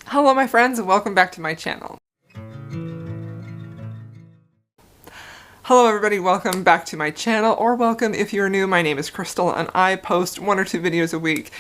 Hello my friends and welcome back to my channel. Hello everybody, welcome back to my channel, or welcome if you're new. My name is Crystal and I post 1 or 2 videos a week,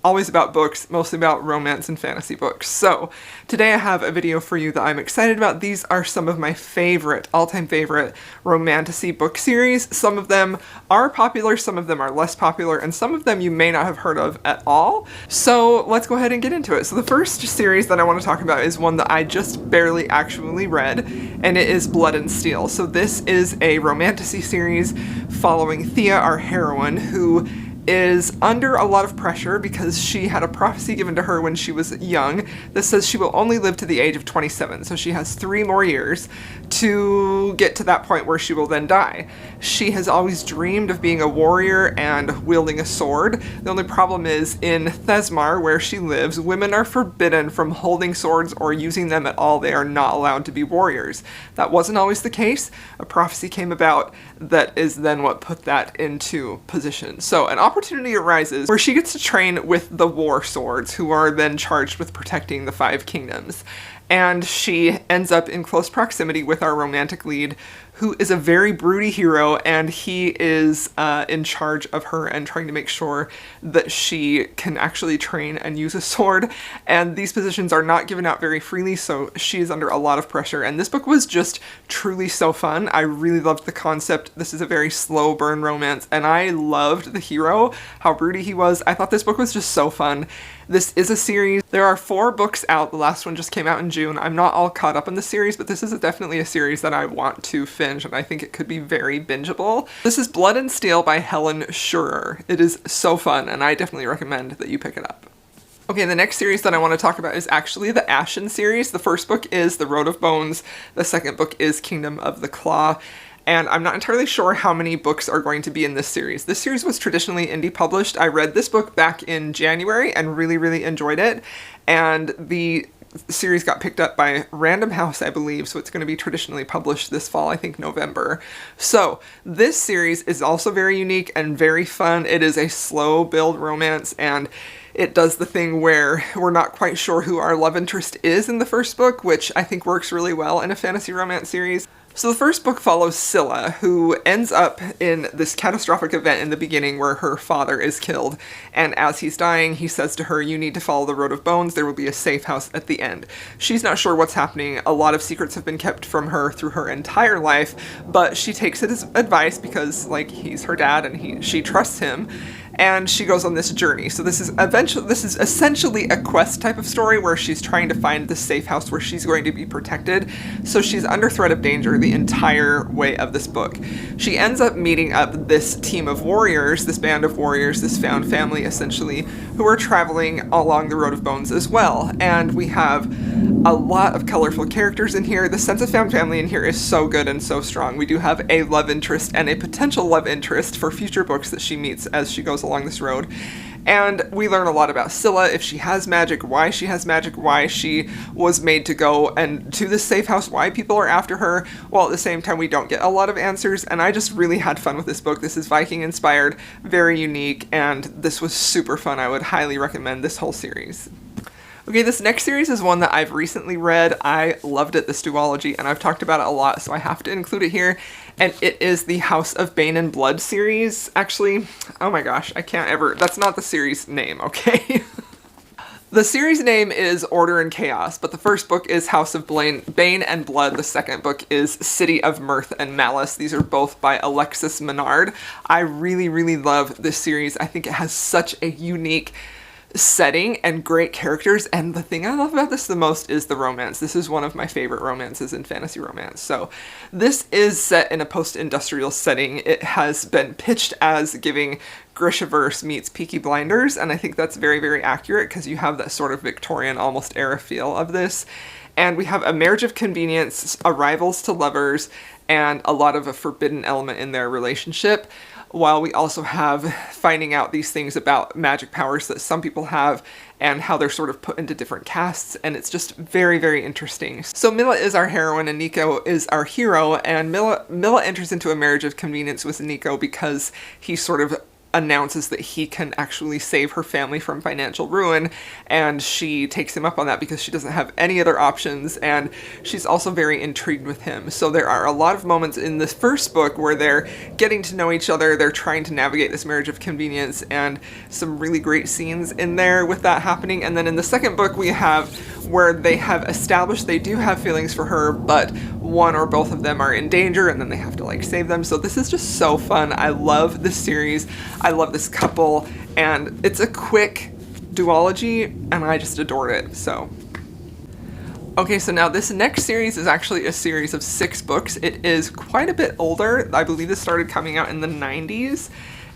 always about books, mostly about romance and fantasy books. So today I have a video for you that I'm excited about. These are some of my favorite, all-time favorite Romantasy book series. Some of them are popular, some of them are less popular, and some of them you may not have heard of at all. So let's go ahead and get into it. So the first series that I want to talk about is one that I just barely actually read, and it is Blood and Steel. So this is a Romantasy series following Thea, our heroine, who is under a lot of pressure because she had a prophecy given to her when she was young that says she will only live to the age of 27. So she has 3 more years to get to that point where she will then die. She has always dreamed of being a warrior and wielding a sword. The only problem is in Thesmar, where she lives, women are forbidden from holding swords or using them at all. They are not allowed to be warriors. That wasn't always the case. A prophecy came about that is then what put that into position. So an opportunity arises where she gets to train with the war swords, who are then charged with protecting the 5 kingdoms. And she ends up in close proximity with our romantic lead, who is a very broody hero, and he is in charge of her and trying to make sure that she can actually train and use a sword. And these positions are not given out very freely, so she is under a lot of pressure. And this book was just truly so fun. I really loved the concept. This is a very slow burn romance, and I loved the hero, how broody he was. I thought this book was just so fun. This is a series. There are 4 books out. The last one just came out in June. I'm not all caught up in the series, but this is definitely a series that I want to finish, and I think it could be very bingeable. This is Blood and Steel by Helen Scheuerer. It is so fun, and I definitely recommend that you pick it up. Okay, the next series that I want to talk about is actually the Ashen series. The first book is The Road of Bones. The second book is Kingdom of the Claw. And I'm not entirely sure how many books are going to be in this series. This series was traditionally indie published. I read this book back in January and really enjoyed it. And the series got picked up by Random House, I believe, so it's going to be traditionally published this fall, I think November. So this series is also very unique and very fun. It is a slow build romance, and it does the thing where we're not quite sure who our love interest is in the first book, which I think works really well in a fantasy romance series. So the first book follows Scylla, who ends up in this catastrophic event in the beginning where her father is killed, and as he's dying, he says to her, "You need to follow the Road of Bones, there will be a safe house at the end." She's not sure what's happening. A lot of secrets have been kept from her through her entire life, but she takes it as advice because, like, he's her dad and she trusts him. And she goes on this journey. So this is essentially a quest type of story where she's trying to find the safe house where she's going to be protected. So she's under threat of danger the entire way of this book. She ends up meeting up this team of warriors, this band of warriors, this found family essentially, who are traveling along the Road of Bones as well. And we have a lot of colorful characters in here. The sense of found family in here is so good and so strong. We do have a love interest and a potential love interest for future books that she meets as she goes along this road. And we learn a lot about Scylla, if she has magic, why she has magic, why she was made to go and to this safe house, why people are after her, while at the same time we don't get a lot of answers. And I just really had fun with this book. This is Viking inspired, very unique, and this was super fun. I would highly recommend this whole series. Okay, this next series is one that I've recently read. I loved it, this duology, and I've talked about it a lot, so I have to include it here. And it is the House of Bane and Blood series. Actually, oh my gosh, that's not the series name, okay? The series name is Order and Chaos, but the first book is House of Bane and Blood. The second book is City of Mirth and Malice. These are both by Alexis Menard. I really love this series. I think it has such a unique setting and great characters, and the thing I love about this the most is the romance. This is one of my favorite romances in fantasy romance. So this is set in a post-industrial setting. It has been pitched as giving Grishaverse meets Peaky Blinders, and I think that's very accurate because you have that sort of Victorian almost era feel of this. And we have a marriage of convenience, arrivals to lovers, and a lot of a forbidden element in their relationship, while we also have finding out these things about magic powers that some people have and how they're sort of put into different casts, and it's just very interesting. So Milla is our heroine and Nico is our hero, and Milla enters into a marriage of convenience with Nico because he's sort of announces that he can actually save her family from financial ruin, and she takes him up on that because she doesn't have any other options, and she's also very intrigued with him. So there are a lot of moments in this first book where they're getting to know each other, they're trying to navigate this marriage of convenience, and some really great scenes in there with that happening. And then in the second book we have where they have established they do have feelings for her, but one or both of them are in danger, and then they have to like save them. So this is just so fun. I love this series. I love this couple, and it's a quick duology, and I just adored it. So okay, so now this next series is actually a series of 6 books. It is quite a bit older. I believe this started coming out in the 90s.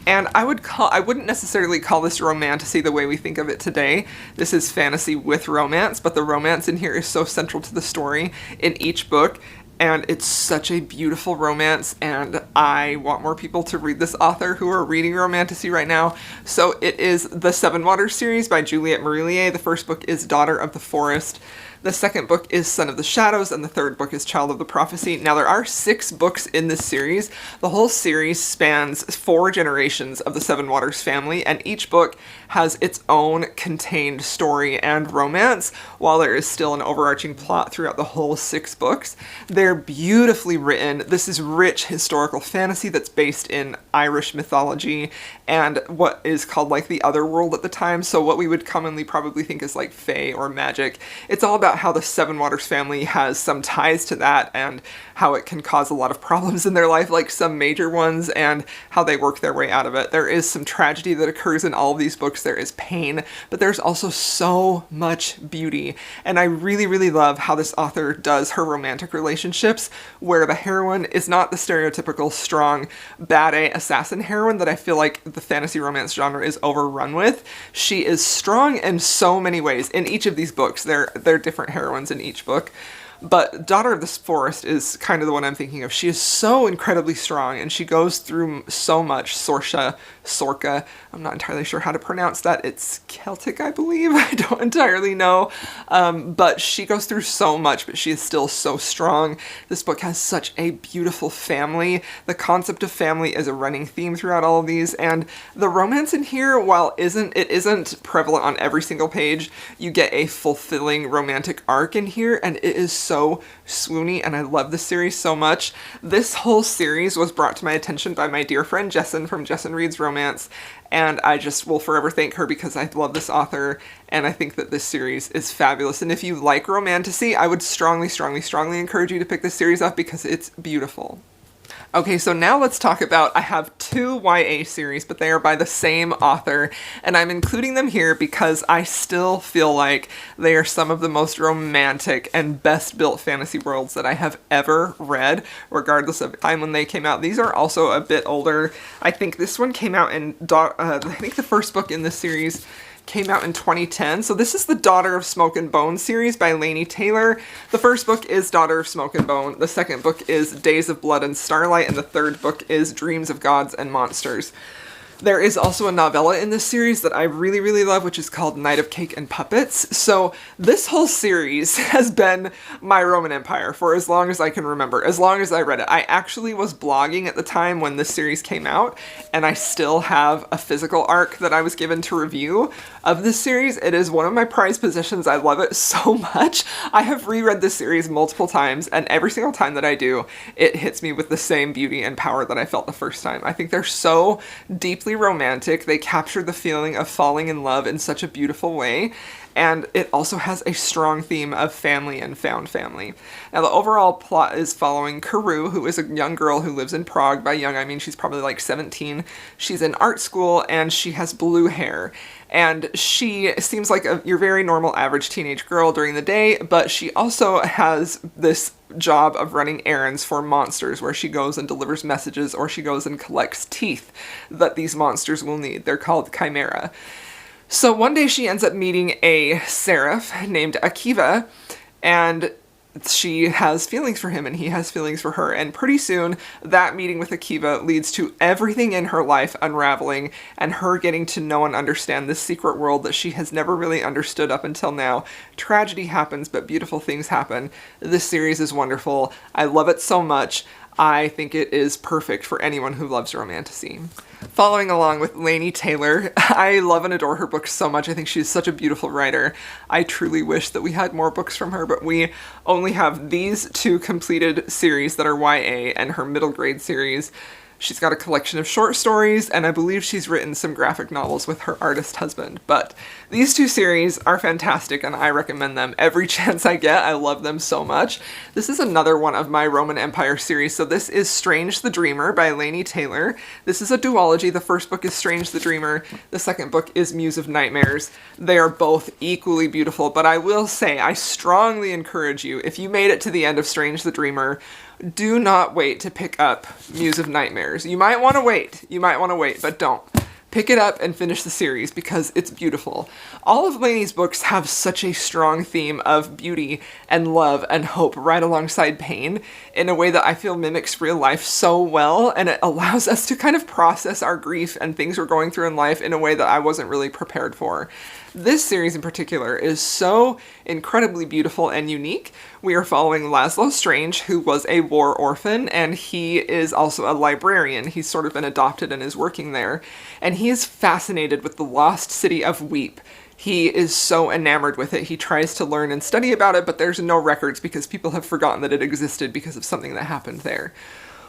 And I wouldn't necessarily call this romantasy the way we think of it today. This is fantasy with romance, but the romance in here is so central to the story in each book, and it's such a beautiful romance, and I want more people to read this author who are reading romantasy right now. So it is the Seven Waters series by Juliet Marilier. The first book is Daughter of the Forest. The second book is Son of the Shadows, and the third book is Child of the Prophecy. Now, there are 6 books in this series. The whole series spans 4 generations of the Seven Waters family, and each book has its own contained story and romance, while there is still an overarching plot throughout the whole 6 books. They're beautifully written. This is rich historical fantasy that's based in Irish mythology and what is called like the other world at the time, so what we would commonly probably think is like fae or magic. It's all about how the Seven Waters family has some ties to that and how it can cause a lot of problems in their life, like some major ones, and how they work their way out of it. There is some tragedy that occurs in all of these books. There is pain, but there's also so much beauty. And I really, really love how this author does her romantic relationships, where the heroine is not the stereotypical strong, bad A assassin heroine that I feel like the fantasy romance genre is overrun with. She is strong in so many ways. In each of these books, they're different heroines in each book. But Daughter of the Forest is kind of the one I'm thinking of. She is so incredibly strong, and she goes through so much. Sorka, I'm not entirely sure how to pronounce that. It's Celtic, I believe. I don't entirely know. But she goes through so much, but she is still so strong. This book has such a beautiful family. The concept of family is a running theme throughout all of these, and the romance in here, while it isn't prevalent on every single page, you get a fulfilling romantic arc in here, and it is so swoony, and I love this series so much. This whole series was brought to my attention by my dear friend Jessin from Jessin Reads Romance, and I just will forever thank her because I love this author, and I think that this series is fabulous. And if you like romantasy, I would strongly, strongly, strongly encourage you to pick this series up because it's beautiful. Okay, so now let's talk about, I have 2 YA series, but they are by the same author, and I'm including them here because I still feel like they are some of the most romantic and best built fantasy worlds that I have ever read, regardless of time when they came out. These are also a bit older. I think this one came out in, I think the first book in this series came out in 2010. So this is the Daughter of Smoke and Bone series by Laini Taylor. The first book is Daughter of Smoke and Bone. The second book is Days of Blood and Starlight. And the third book is Dreams of Gods and Monsters. There is also a novella in this series that I really, really love, which is called Night of Cake and Puppets. So this whole series has been my Roman Empire for as long as I can remember, as long as I read it. I actually was blogging at the time when this series came out, and I still have a physical arc that I was given to review of this series. It is one of my prized possessions. I love it so much. I have reread this series multiple times, and every single time that I do, it hits me with the same beauty and power that I felt the first time. I think they're so deeply romantic. They capture the feeling of falling in love in such a beautiful way, and it also has a strong theme of family and found family. Now, the overall plot is following Carew, who is a young girl who lives in Prague. By young, I mean she's probably like 17. She's in art school, and she has blue hair. And she seems like your very normal average teenage girl during the day, but she also has this job of running errands for monsters, where she goes and delivers messages, or she goes and collects teeth that these monsters will need. They're called chimera. So one day she ends up meeting a seraph named Akiva, and she has feelings for him and he has feelings for her, and pretty soon that meeting with Akiva leads to everything in her life unraveling and her getting to know and understand this secret world that she has never really understood up until now. Tragedy happens, but beautiful things happen. This series is wonderful. I love it so much. I think it is perfect for anyone who loves Romantasy. Following along with Laini Taylor, I love and adore her books so much. I think she's such a beautiful writer. I truly wish that we had more books from her, but we only have these 2 completed series that are YA and her middle grade series. She's got a collection of short stories, and I believe she's written some graphic novels with her artist husband. But these 2 series are fantastic, and I recommend them every chance I get. I love them so much. This is another one of my Roman Empire series. So this is Strange the Dreamer by Laini Taylor. This is a duology. The first book is Strange the Dreamer. The second book is Muse of Nightmares. They are both equally beautiful, but I will say I strongly encourage you, if you made it to the end of Strange the Dreamer, do not wait to pick up Muse of Nightmares. You might want to wait, but don't. Pick it up and finish the series because it's beautiful. All of Laini's books have such a strong theme of beauty and love and hope right alongside pain in a way that I feel mimics real life so well, and it allows us to kind of process our grief and things we're going through in life in a way that I wasn't really prepared for. This series in particular is so incredibly beautiful and unique. We are following Laszlo Strange, who was a war orphan, and he is also a librarian. He's sort of been adopted and is working there. And he is fascinated with the lost city of Weep. He is so enamored with it. He tries to learn and study about it, but there's no records because people have forgotten that it existed because of something that happened there.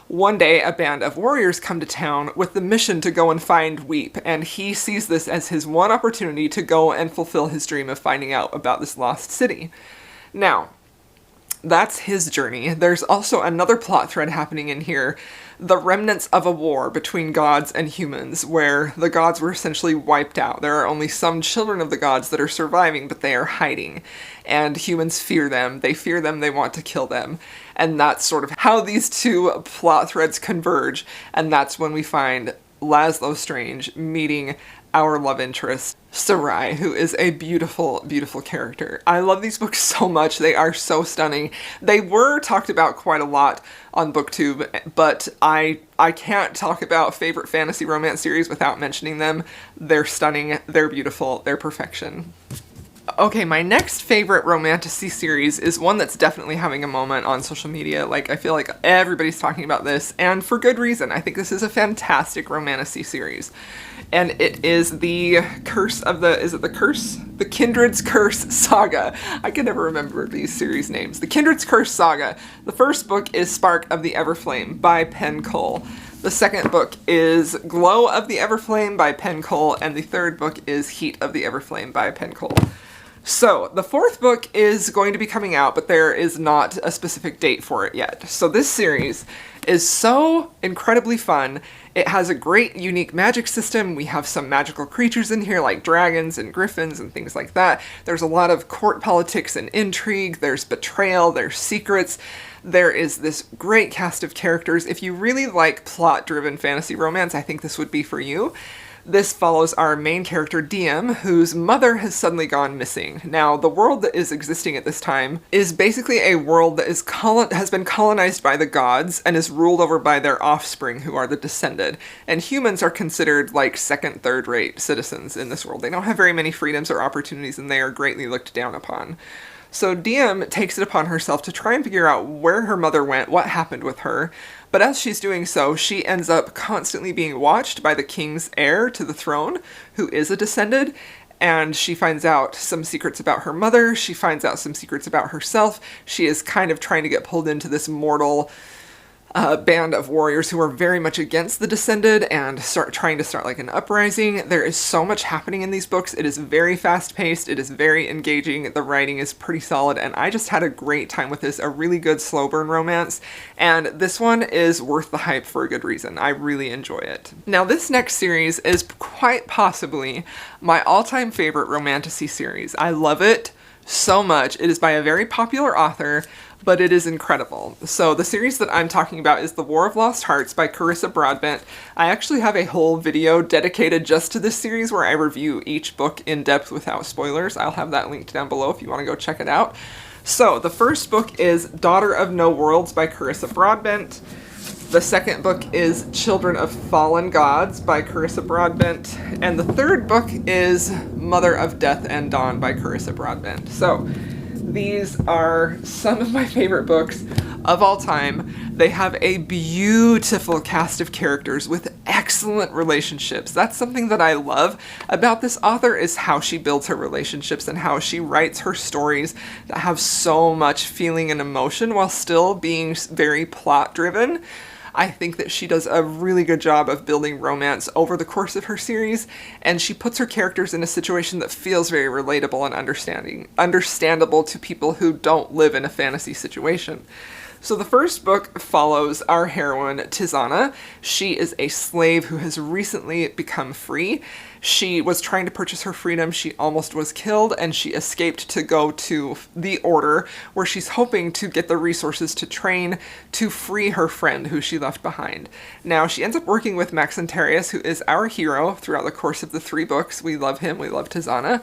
One day, a band of warriors come to town with the mission to go and find Weep, and he sees this as his one opportunity to go and fulfill his dream of finding out about this lost city. Now, that's his journey. There's also another plot thread happening in here, the remnants of a war between gods and humans, where the gods were essentially wiped out. There are only some children of the gods that are surviving, but they are hiding. And humans fear them. They fear them, they want to kill them. And that's sort of how these 2 plot threads converge. And that's when we find Laszlo Strange meeting our love interest, Sarai, who is a beautiful, beautiful character. I love these books so much. They are so stunning. They were talked about quite a lot on BookTube, but I can't talk about favorite fantasy romance series without mentioning them. They're stunning, they're beautiful, they're perfection. Okay, my next favorite Romantasy series is one that's definitely having a moment on social media. Like, I feel like everybody's talking about this, and for good reason. I think this is a fantastic Romantasy series. And it is the Curse of the, is it the Curse? The Kindred's Curse Saga. I can never remember these series names. The Kindred's Curse Saga. The first book is Spark of the Everflame by Penn Colr. The second book is Glow of the Everflame by Penn Colr, and the third book is Heat of the Everflame by Penn Colr. So, the fourth book is going to be coming out, but there is not a specific date for it yet. So this series is so incredibly fun. It has a great, unique magic system. We have some magical creatures in here, like dragons and griffins and things like that. There's a lot of court politics and intrigue. There's betrayal. There's secrets. There is this great cast of characters. If you really like plot-driven fantasy romance, I think this would be for you. This follows our main character, Diem, whose mother has suddenly gone missing. Now, the world that is existing at this time is basically a world that has been colonized by the gods and is ruled over by their offspring, who are the Descended. And humans are considered like second, third-rate citizens in this world. They don't have very many freedoms or opportunities, and they are greatly looked down upon. So Diem takes it upon herself to try and figure out where her mother went, what happened with her. But as she's doing so, she ends up constantly being watched by the king's heir to the throne, who is a Descended, and she finds out some secrets about her mother, she finds out some secrets about herself. She is kind of trying to get pulled into this mortal band of warriors who are very much against the Descended and trying to start like an uprising. There is so much happening in these books. It is very fast-paced, it is very engaging, the writing is pretty solid, and I just had a great time with this, a really good slow burn romance, and this one is worth the hype for a good reason. I really enjoy it. Now this next series is quite possibly my all-time favorite Romantasy series. I love it so much. It is by a very popular author, but it is incredible. So the series that I'm talking about is The War of Lost Hearts by Carissa Broadbent. I actually have a whole video dedicated just to this series where I review each book in depth without spoilers. I'll have that linked down below if you want to go check it out. So the first book is Daughter of No Worlds by Carissa Broadbent. The second book is Children of Fallen Gods by Carissa Broadbent. And the third book is Mother of Death and Dawn by Carissa Broadbent. So these are some of my favorite books of all time. They have a beautiful cast of characters with excellent relationships. That's something that I love about this author, is how she builds her relationships and how she writes her stories that have so much feeling and emotion while still being very plot driven. I think that she does a really good job of building romance over the course of her series, and she puts her characters in a situation that feels very relatable and understandable to people who don't live in a fantasy situation. So the first book follows our heroine, Tizana. She is a slave who has recently become free. She was trying to purchase her freedom, she almost was killed, and she escaped to go to the Order, where she's hoping to get the resources to train to free her friend who she left behind. Now, she ends up working with Maxentarius, who is our hero throughout the course of the 3 books. We love him, we love Tizana.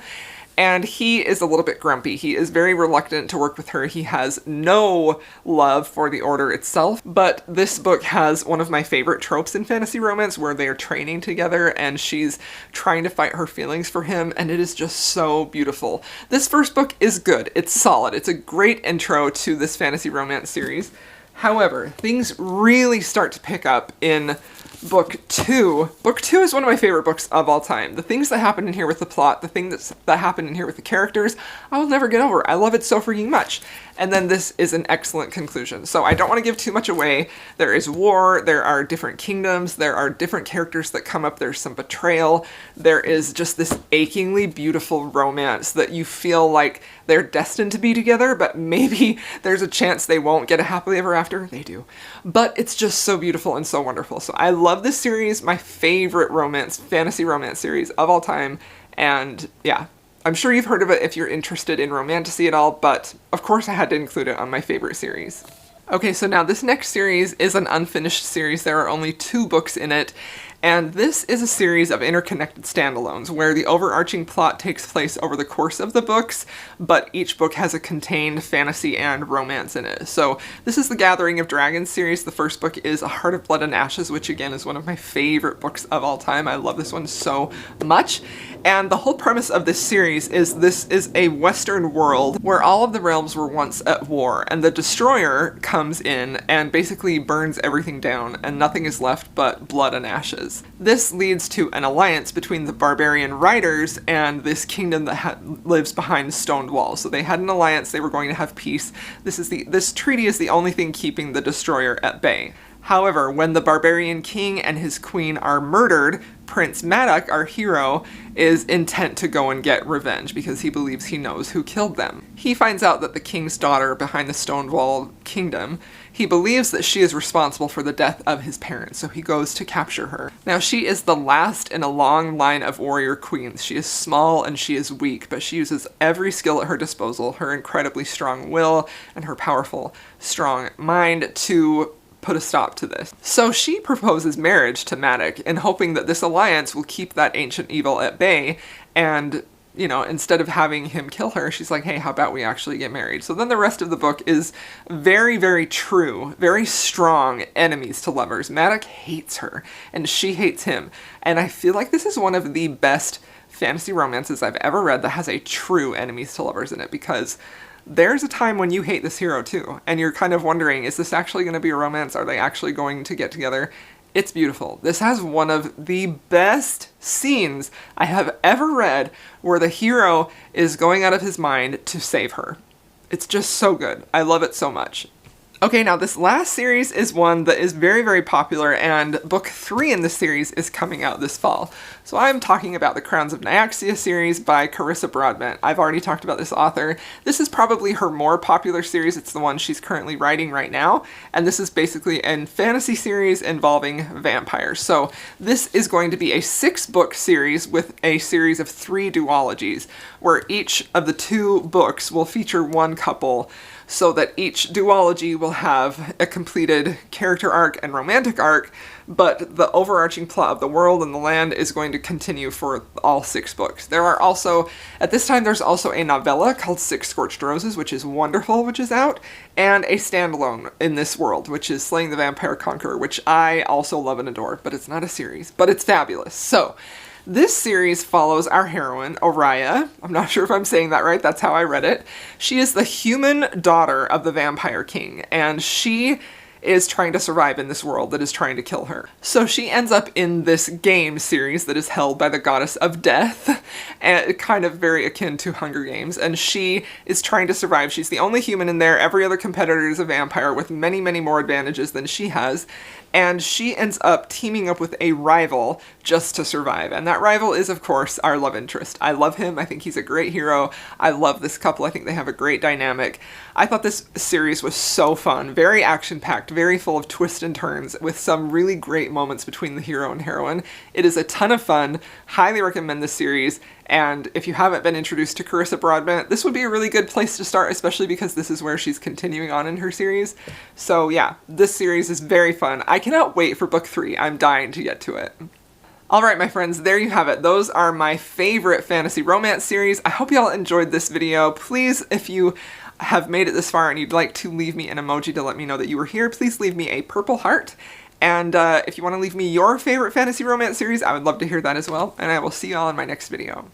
And he is a little bit grumpy. He is very reluctant to work with her. He has no love for the Order itself. But this book has one of my favorite tropes in fantasy romance, where they are training together and she's trying to fight her feelings for him, and it is just so beautiful. This first book is good. It's solid. It's a great intro to this fantasy romance series. However, things really start to pick up in Book 2. Book 2 is one of my favorite books of all time. The things that happen in here with the plot, the things that happen in here with the characters, I will never get over. I love it so freaking much. And then this is an excellent conclusion. So I don't want to give too much away. There is war, there are different kingdoms, there are different characters that come up, there's some betrayal, there is just this achingly beautiful romance that you feel like they're destined to be together, but maybe there's a chance they won't get a happily ever after. They do. But it's just so beautiful and so wonderful. So I love this series, my favorite fantasy romance series of all time. And yeah, I'm sure you've heard of it if you're interested in Romantasy at all, but of course I had to include it on my favorite series. Okay, so now this next series is an unfinished series. There are only 2 books in it, and this is a series of interconnected standalones where the overarching plot takes place over the course of the books, but each book has a contained fantasy and romance in it. So this is the Gathering of Dragons series. The first book is A Heart of Blood and Ashes, which again is one of my favorite books of all time. I love this one so much. And the whole premise of this series is this is a Western world where all of the realms were once at war, and the Destroyer comes in and basically burns everything down, and nothing is left but blood and ashes. This leads to an alliance between the barbarian riders and this kingdom that lives behind stoned walls. So they had an alliance, they were going to have peace. This treaty is the only thing keeping the Destroyer at bay. However, when the barbarian king and his queen are murdered, Prince Maddock, our hero, is intent to go and get revenge because he believes he knows who killed them. He finds out that the king's daughter behind the stone wall kingdom, he believes that she is responsible for the death of his parents, so he goes to capture her. Now, she is the last in a long line of warrior queens. She is small and she is weak, but she uses every skill at her disposal, her incredibly strong will and her powerful, strong mind, to put a stop to this. So she proposes marriage to Maddock in hoping that this alliance will keep that ancient evil at bay, and you know, instead of having him kill her, she's like, hey, how about we actually get married? So then the rest of the book is very, very true, very strong enemies to lovers. Maddock hates her and she hates him. And I feel like this is one of the best fantasy romances I've ever read that has a true enemies to lovers in it, because there's a time when you hate this hero too, and you're kind of wondering, is this actually going to be a romance? Are they actually going to get together? It's beautiful. This has one of the best scenes I have ever read where the hero is going out of his mind to save her. It's just so good. I love it so much. Okay, now this last series is one that is very, very popular, and book 3 in this series is coming out this fall. So I'm talking about the Crowns of Neaia series by Carissa Broadbent. I've already talked about this author. This is probably her more popular series. It's the one she's currently writing right now, and this is basically a fantasy series involving vampires. So this is going to be a 6-book series with a series of 3 duologies, where each of the 2 books will feature one couple, so that each duology will have a completed character arc and romantic arc, but the overarching plot of the world and the land is going to continue for all 6 books. There are also, at this time, there's also a novella called 6 Scorched Roses, which is wonderful, which is out, and a standalone in this world, which is Slaying the Vampire Conqueror, which I also love and adore, but it's not a series, but it's fabulous. So, This series follows our heroine, Oriya. I'm not sure if I'm saying that right, that's how I read it. She is the human daughter of the Vampire King, and she is trying to survive in this world that is trying to kill her. So she ends up in this game series that is held by the goddess of death, and kind of very akin to Hunger Games, and she is trying to survive. She's the only human in there. Every other competitor is a vampire with many, many more advantages than she has, and she ends up teaming up with a rival just to survive. And that rival is, of course, our love interest. I love him. I think he's a great hero. I love this couple. I think they have a great dynamic. I thought this series was so fun, very action-packed, very full of twists and turns, with some really great moments between the hero and heroine. It is a ton of fun. Highly recommend this series. And if you haven't been introduced to Carissa Broadbent, this would be a really good place to start, especially because this is where she's continuing on in her series. So yeah, this series is very fun. I cannot wait for book 3. I'm dying to get to it. Alright my friends, there you have it. Those are my favorite fantasy romance series. I hope y'all enjoyed this video. Please, if you have made it this far and you'd like to leave me an emoji to let me know that you were here, please leave me a purple heart. And if you want to leave me your favorite fantasy romance series, I would love to hear that as well. And I will see y'all in my next video.